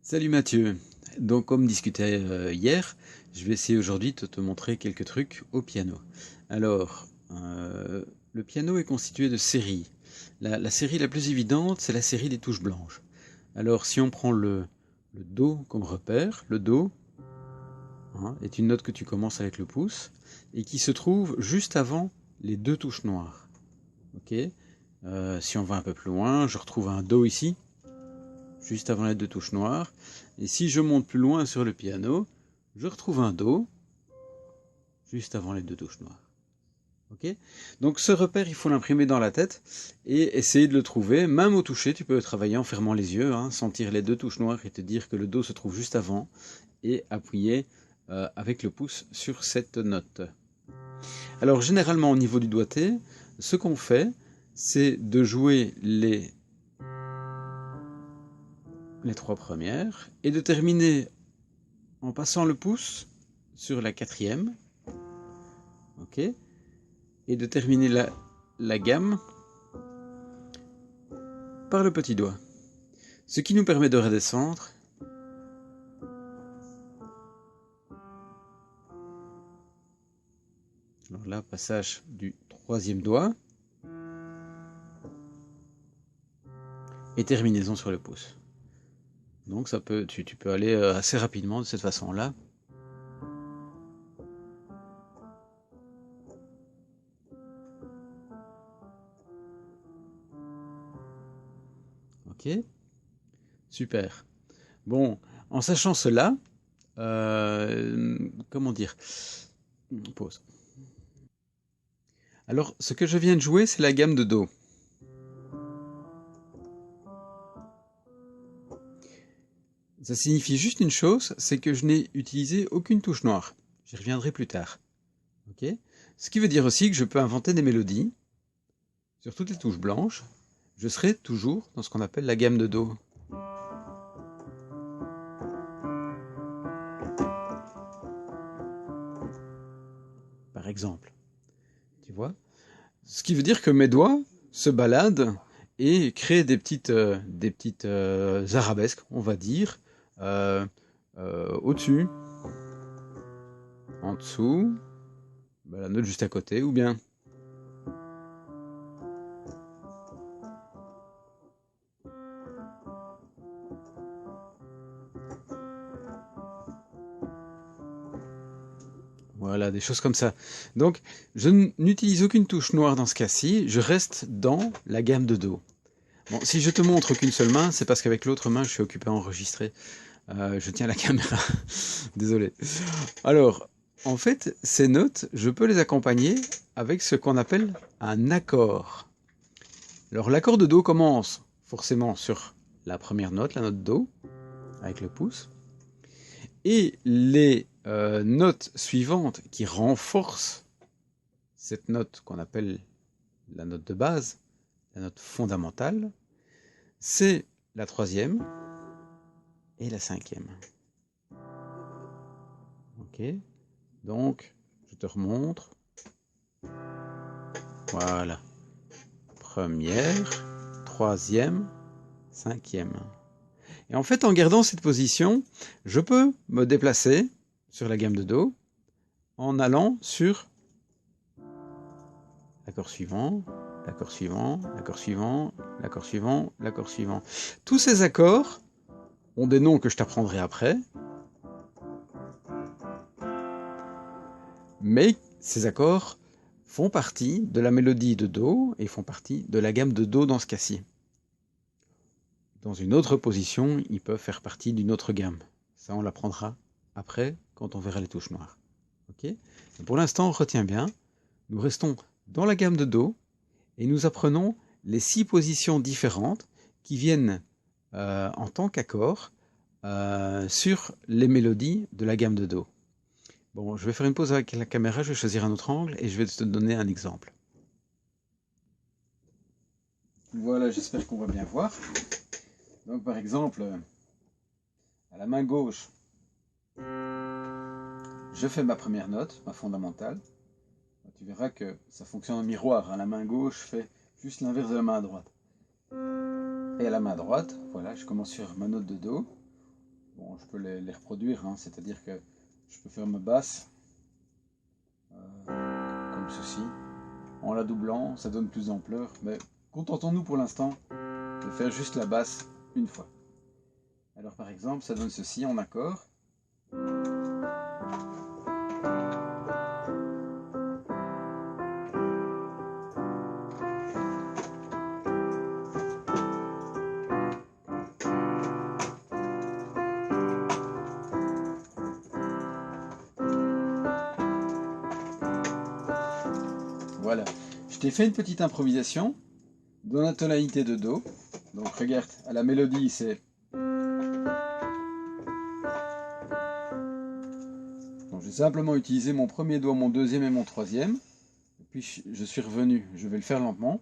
Salut Mathieu. Donc comme discuté hier, je vais essayer aujourd'hui de te montrer quelques trucs au piano. Alors, le piano est constitué de séries. La série la plus évidente, c'est la série des touches blanches. Alors si on prend le Do comme repère, le Do est une note que tu commences avec le pouce et qui se trouve juste avant les deux touches noires. Ok. Si on va un peu plus loin, je retrouve un Do ici, juste avant les deux touches noires. Et si je monte plus loin sur le piano, je retrouve un Do, juste avant les deux touches noires. Ok. Donc ce repère, il faut l'imprimer dans la tête et essayer de le trouver. Même au toucher, tu peux travailler en fermant les yeux, sentir les deux touches noires et te dire que le Do se trouve juste avant et appuyer avec le pouce sur cette note. Alors généralement au niveau du doigté, ce qu'on fait, c'est de jouer les trois premières et de terminer en passant le pouce sur la quatrième, ok, et de terminer la gamme par le petit doigt. Ce qui nous permet de redescendre alors là, passage du troisième doigt et terminaison sur le pouce. Donc ça peut, tu peux aller assez rapidement de cette façon-là. Ok, super. Bon, en sachant cela, comment dire, pause. Alors, ce que je viens de jouer, c'est la gamme de Do. Ça signifie juste une chose, c'est que je n'ai utilisé aucune touche noire. J'y reviendrai plus tard. Okay. Ce qui veut dire aussi que je peux inventer des mélodies sur toutes les touches blanches. Je serai toujours dans ce qu'on appelle la gamme de Do. Par exemple. Tu vois? Ce qui veut dire que mes doigts se baladent et créent des petites arabesques, on va dire, au-dessus, en dessous, la note juste à côté, ou bien voilà, des choses comme ça. Donc, je n'utilise aucune touche noire dans ce cas-ci, je reste dans la gamme de Do. Bon, si je te montre qu'une seule main, c'est parce qu'avec l'autre main, je suis occupé à enregistrer. Je tiens la caméra. Désolé. Alors, en fait, ces notes, je peux les accompagner avec ce qu'on appelle un accord. Alors, l'accord de Do commence forcément sur la première note, la note Do, avec le pouce. Et les notes suivantes qui renforcent cette note qu'on appelle la note de base, la note fondamentale, c'est la troisième et la cinquième. Ok, donc je te remontre. Voilà. Première, troisième, cinquième. Et en fait, en gardant cette position, je peux me déplacer sur la gamme de Do en allant sur l'accord suivant, l'accord suivant, l'accord suivant, l'accord suivant, l'accord suivant. Tous ces accords ont des noms que je t'apprendrai après, mais ces accords font partie de la mélodie de Do et font partie de la gamme de Do dans ce cas-ci. Dans une autre position, ils peuvent faire partie d'une autre gamme. Ça, on l'apprendra après, quand on verra les touches noires. Okay. Pour l'instant, on retient bien. Nous restons dans la gamme de Do et nous apprenons les 6 positions différentes qui viennent en tant qu'accord sur les mélodies de la gamme de Do. Bon, je vais faire une pause avec la caméra, je vais choisir un autre angle et je vais te donner un exemple. Voilà, j'espère qu'on va bien voir. Donc par exemple, à la main gauche, je fais ma première note, ma fondamentale. Tu verras que ça fonctionne en miroir. La main gauche fait juste l'inverse de la main droite. Et à la main droite, voilà, je commence sur ma note de Do. Bon, je peux les reproduire, hein, c'est-à-dire que je peux faire ma basse comme ceci. En la doublant, ça donne plus d'ampleur. Mais contentons-nous pour l'instant de faire juste la basse une fois. Alors par exemple, ça donne ceci en accord. Voilà, je t'ai fait une petite improvisation dans la tonalité de Do. Donc regarde, à la mélodie c'est... Donc j'ai simplement utilisé mon premier doigt, mon deuxième et mon troisième. Et puis je suis revenu, je vais le faire lentement.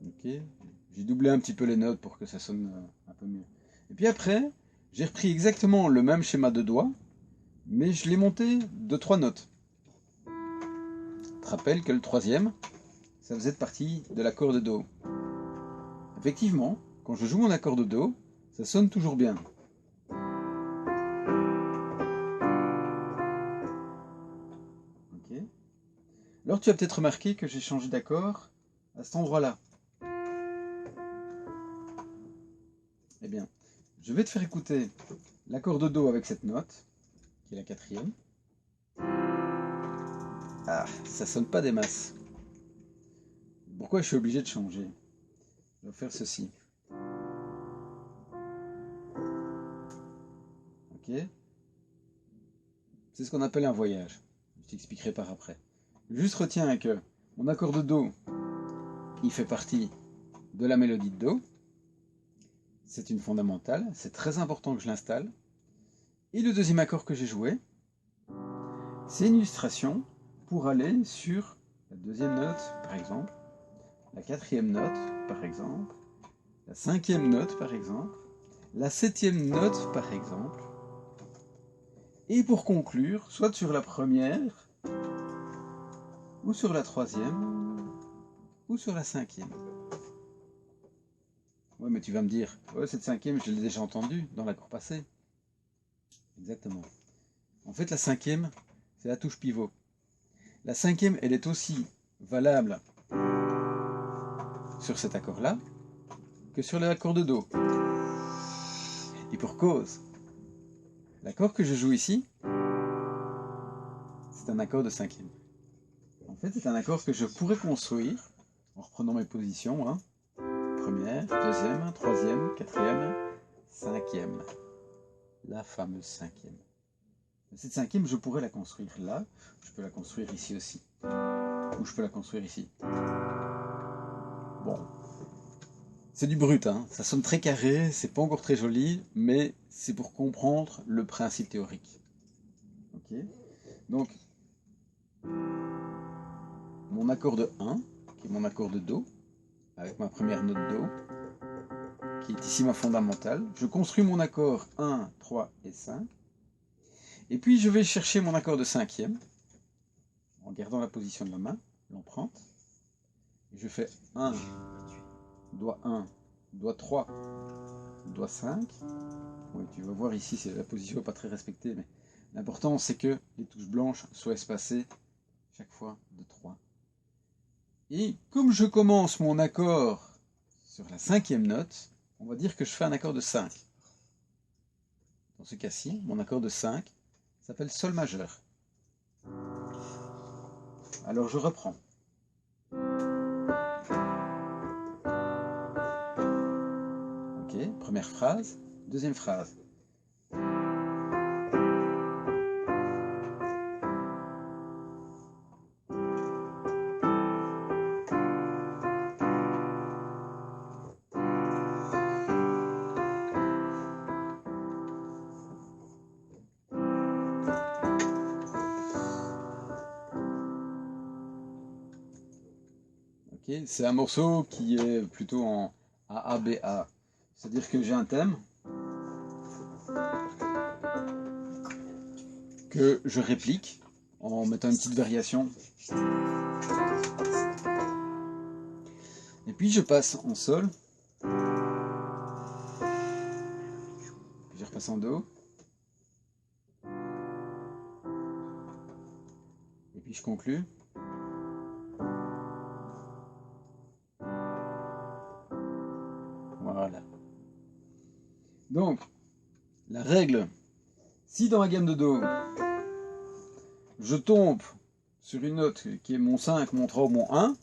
Ok, j'ai doublé un petit peu les notes pour que ça sonne un peu mieux. Et puis après, j'ai repris exactement le même schéma de doigts, mais je l'ai monté de 3 notes. Tu te rappelles que le troisième, ça faisait partie de l'accord de Do. Effectivement, quand je joue mon accord de Do, ça sonne toujours bien. Okay. Alors tu as peut-être remarqué que j'ai changé d'accord à cet endroit-là. Eh bien, je vais te faire écouter l'accord de Do avec cette note, qui est la quatrième. Ah, ça sonne pas des masses. Pourquoi je suis obligé de changer? Je vais faire ceci. Ok? C'est ce qu'on appelle un voyage. Je t'expliquerai par après. Juste retiens que mon accord de Do, il fait partie de la mélodie de Do. C'est une fondamentale. C'est très important que je l'installe. Et le deuxième accord que j'ai joué, c'est une illustration pour aller sur la deuxième note, par exemple, la quatrième note, par exemple, la cinquième note, par exemple, la septième note, par exemple, et pour conclure, soit sur la première, ou sur la troisième, ou sur la cinquième. Ouais, mais tu vas me dire, ouais, cette cinquième, je l'ai déjà entendue dans l'accord passé. Exactement. En fait, la cinquième, c'est la touche pivot. La cinquième, elle est aussi valable sur cet accord-là que sur l'accord de Do. Et pour cause, l'accord que je joue ici, c'est un accord de cinquième. En fait, c'est un accord que je pourrais construire en reprenant mes positions. Hein. Première, deuxième, troisième, quatrième, cinquième. La fameuse cinquième. Cette cinquième, je pourrais la construire là. Je peux la construire ici aussi. Ou je peux la construire ici. Bon. C'est du brut, hein. Ça sonne très carré, c'est pas encore très joli, mais c'est pour comprendre le principe théorique. Ok. Donc, mon accord de 1, qui est mon accord de Do, avec ma première note Do, qui est ici ma fondamentale. Je construis mon accord 1, 3 et 5. Et puis je vais chercher mon accord de cinquième, en gardant la position de la main, l'empreinte. Je fais 1, doigt 1, doigt 3, doigt 5. Oui, tu vas voir ici, la position n'est pas très respectée, mais l'important c'est que les touches blanches soient espacées chaque fois de 3. Et comme je commence mon accord sur la cinquième note, on va dire que je fais un accord de 5. Dans ce cas-ci, mon accord de 5 s'appelle Sol majeur. Alors je reprends. Ok, première phrase, deuxième phrase. Okay, c'est un morceau qui est plutôt en AABA. C'est-à-dire que j'ai un thème que je réplique en mettant une petite variation. Et puis je passe en sol. Puis je repasse en do. Et puis je conclue. Voilà. Donc, la règle, si dans la gamme de do, je tombe sur une note qui est mon 5, mon 3 ou mon 1,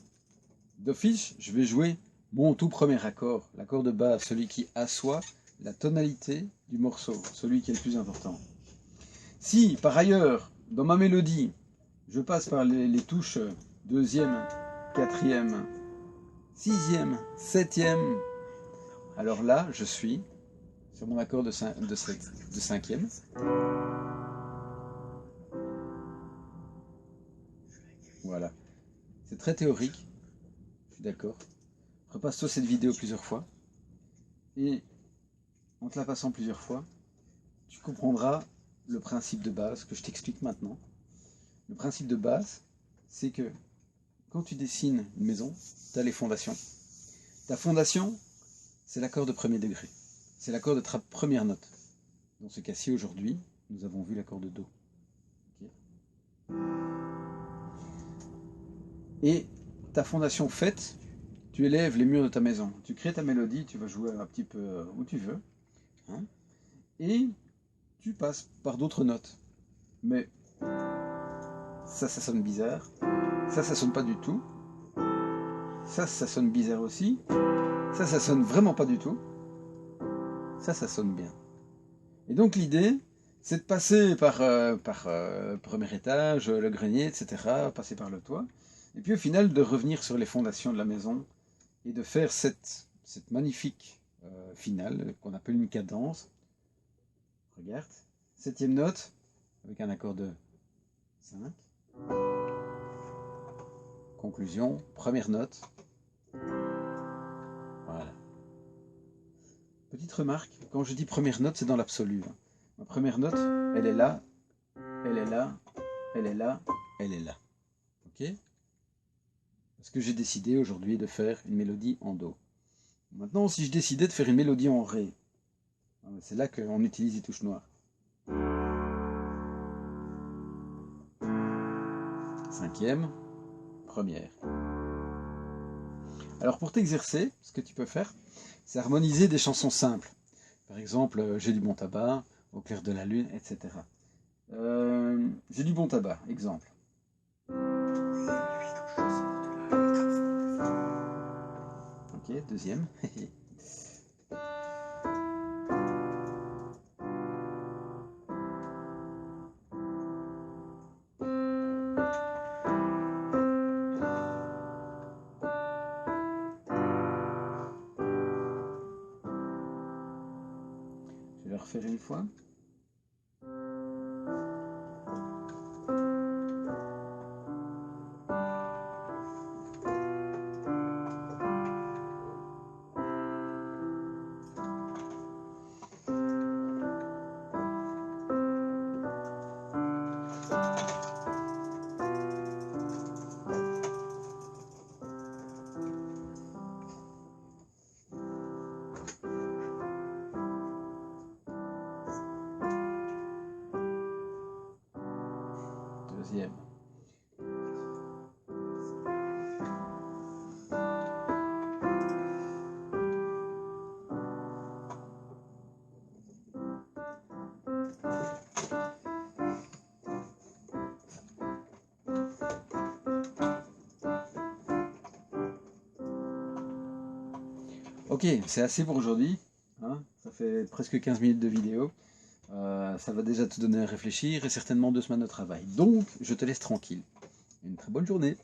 d'office, je vais jouer mon tout premier accord, l'accord de base, celui qui assoit la tonalité du morceau, celui qui est le plus important. Si, par ailleurs, dans ma mélodie, je passe par les touches 2e, 4e, 6e, 7e, alors là, je suis sur mon accord de 5e. Voilà. C'est très théorique. Je suis d'accord. Repasse-toi cette vidéo plusieurs fois. Et en te la passant plusieurs fois, tu comprendras le principe de base que je t'explique maintenant. Le principe de base, c'est que quand tu dessines une maison, tu as les fondations. Ta fondation, c'est l'accord de premier degré. C'est l'accord de ta première note. Dans ce cas-ci, aujourd'hui, nous avons vu l'accord de do. Okay. Et ta fondation faite, tu élèves les murs de ta maison. Tu crées ta mélodie, tu vas jouer un petit peu où tu veux. Hein, et tu passes par d'autres notes. Mais ça sonne bizarre. Ça sonne pas du tout. Ça sonne bizarre aussi. Ça sonne vraiment pas du tout. Ça sonne bien. Et donc l'idée, c'est de passer par premier étage, le grenier, etc., passer par le toit, et puis au final de revenir sur les fondations de la maison et de faire cette magnifique finale qu'on appelle une cadence. Regarde, 7e note, avec un accord de 5. Conclusion, première note. Voilà. Petite remarque, quand je dis première note, c'est dans l'absolu. Ma première note, elle est là, elle est là, elle est là, elle est là. Ok? Parce que j'ai décidé aujourd'hui de faire une mélodie en do. Maintenant, si je décidais de faire une mélodie en ré, c'est là qu'on utilise les touches noires. 5e, première. Alors pour t'exercer, ce que tu peux faire, c'est harmoniser des chansons simples. Par exemple, j'ai du bon tabac, au clair de la lune, etc. J'ai du bon tabac, exemple. Ok, deuxième. Je vais le refaire une fois. Deuxième. Ok, c'est assez pour aujourd'hui. Hein, ça fait presque 15 minutes de vidéo. Ça va déjà te donner à réfléchir et certainement 2 semaines de travail. Donc, je te laisse tranquille. Une très bonne journée.